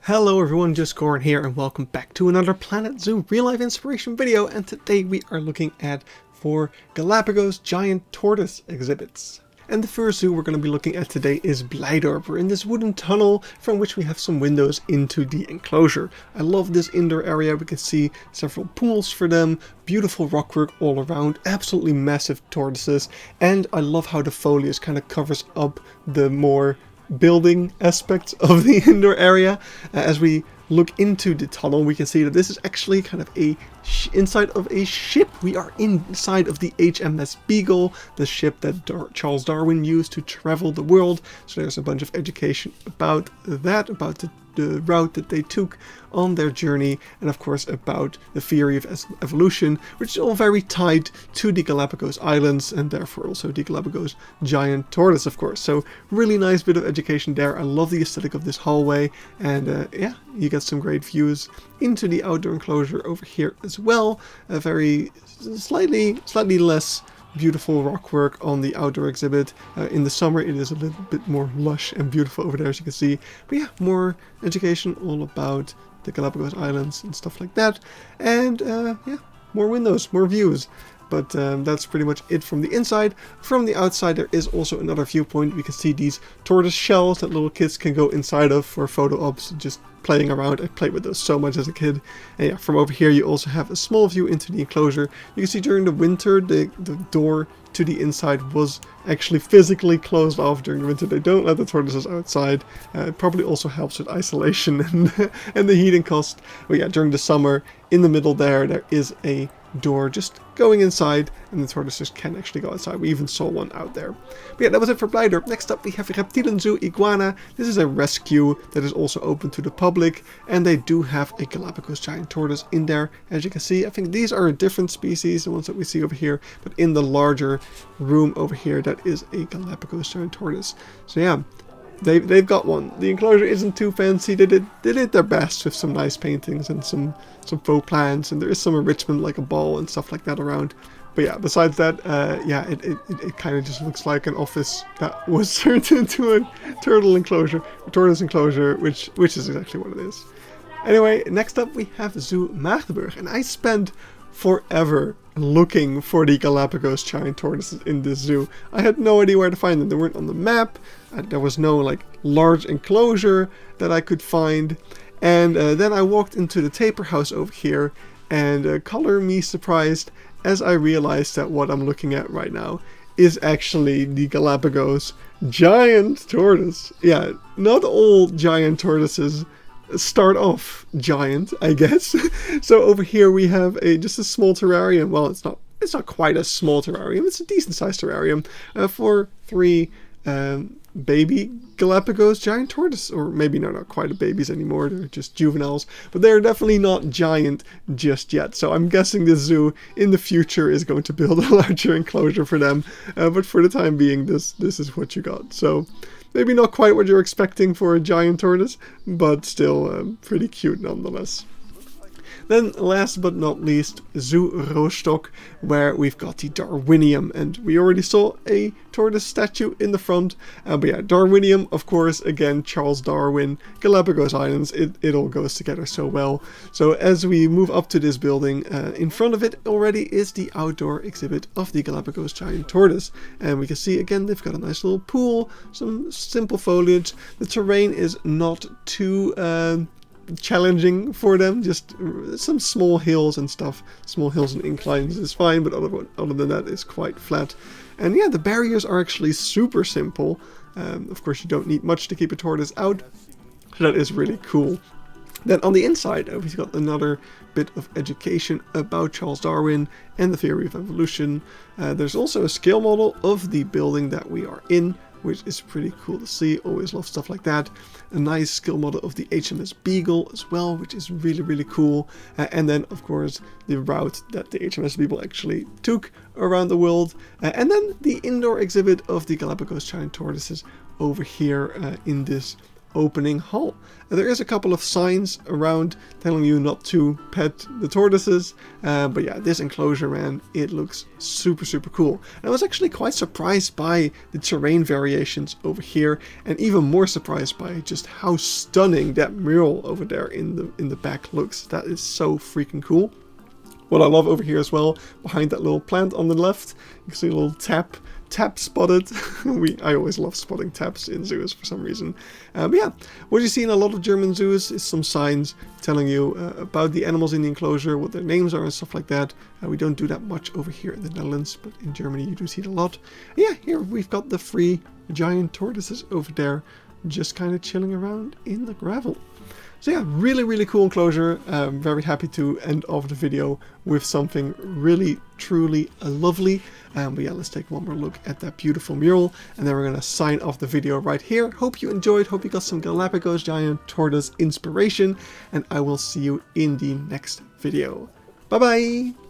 Hello everyone, just Goran here and welcome back to another Planet Zoo real life inspiration video, and today we are looking at 4 Galapagos Giant Tortoise exhibits. And the first zoo we're going to be looking at today is Blijdorp. We're in this wooden tunnel from which we have some windows into the enclosure. I love this indoor area. We can see several pools for them, beautiful rockwork all around, absolutely massive tortoises, and I love how the foliage kind of covers up the more building aspects of the indoor area. As we look into the tunnel, we can see that this is actually kind of a inside of a ship. We are inside of the HMS Beagle, the ship that Charles Darwin used to travel the world. So there's a bunch of education about that, about the route that they took on their journey, and of course about the theory of evolution, which is all very tied to the Galapagos Islands and therefore also the Galapagos Giant Tortoise, of course. So really nice bit of education there. I love the aesthetic of this hallway, and yeah, you get some great views into the outdoor enclosure over here as well. A very slightly less beautiful rockwork on the outdoor exhibit. In the summer it is a little bit more lush and beautiful over there, as you can see. But yeah, more education all about the Galapagos Islands and stuff like that. And yeah, more windows, more views. But that's pretty much it from the inside. From the outside there is also another viewpoint. We can see these tortoise shells that little kids can go inside of for photo ops, just playing around. I played with those so much as a kid. And yeah, from over here you also have a small view into the enclosure. You can see during the winter the door to the inside was actually physically closed off during the winter. They don't let the tortoises outside. It probably also helps with isolation and the heating cost. But yeah, during the summer, in the middle there is a door just going inside, and the tortoises can actually go outside. We even saw one out there. But yeah, that was it for Blijdorp. Next up we have ReptielenZoo Iguana. This is a rescue that is also open to the public, and they do have a Galapagos Giant Tortoise in there. As you can see, I think these are a different species, the ones that we see over here, but in the larger room over here that is a Galapagos Giant Tortoise. So yeah, they've got one. The enclosure isn't too fancy. They did their best with some nice paintings and some faux plants, and there is some enrichment like a ball and stuff like that around. But yeah, besides that, yeah, it kind of just looks like an office that was turned into a tortoise enclosure, which is exactly what it is. Anyway, next up we have Zoo Magdeburg, and I spent forever looking for the Galapagos Giant Tortoises in this zoo. I had no idea where to find them. They weren't on the map. There was no like large enclosure that I could find. And then I walked into the taper house over here, and color me surprised as I realized that what I'm looking at right now is actually the Galapagos Giant Tortoise. Yeah, not all giant tortoises start off giant, I guess. So over here we have just a small terrarium. Well, it's not quite a small terrarium. It's a decent sized terrarium for 3 baby Galapagos Giant Tortoise, or maybe not quite babies anymore, they're just juveniles, but they're definitely not giant just yet. So I'm guessing this zoo in the future is going to build a larger enclosure for them, but for the time being this is what you got. So maybe not quite what you're expecting for a giant tortoise, but still pretty cute nonetheless. Then last but not least, Zoo Rostock, where we've got the Darwinium, and we already saw a tortoise statue in the front. But yeah, Darwinium, of course, again, Charles Darwin, Galapagos Islands, it all goes together so well. So as we move up to this building, in front of it already is the outdoor exhibit of the Galapagos Giant Tortoise. And we can see, again, they've got a nice little pool, some simple foliage. The terrain is not too challenging for them, just some small hills and stuff. Small hills and inclines is fine, but other than that it's quite flat. And yeah, the barriers are actually super simple. Of course you don't need much to keep a tortoise out, so that is really cool. Then on the inside we've got another bit of education about Charles Darwin and the theory of evolution. There's also a scale model of the building that we are in, which is pretty cool to see. Always love stuff like that. A nice scale model of the HMS Beagle as well, which is really cool. And then of course the route that the HMS Beagle actually took around the world. And then the indoor exhibit of the Galapagos Giant Tortoises over here in this opening hull. There is a couple of signs around telling you not to pet the tortoises, but yeah, this enclosure, man, it looks super, super cool. And I was actually quite surprised by the terrain variations over here, and even more surprised by just how stunning that mural over there in the back looks. That is so freaking cool. What I love over here as well, behind that little plant on the left, you can see a little tap spotted. I always love spotting taps in zoos for some reason. But yeah, what you see in a lot of German zoos is some signs telling you about the animals in the enclosure, what their names are and stuff like that. We don't do that much over here in the Netherlands, but in Germany you do see it a lot. And yeah, here we've got the 3 giant tortoises over there, just kind of chilling around in the gravel. So yeah, really, really cool enclosure. I'm very happy to end off the video with something really, truly lovely. But yeah, let's take one more look at that beautiful mural, and then we're going to sign off the video right here. Hope you enjoyed, hope you got some Galapagos Giant Tortoise inspiration, and I will see you in the next video. Bye bye!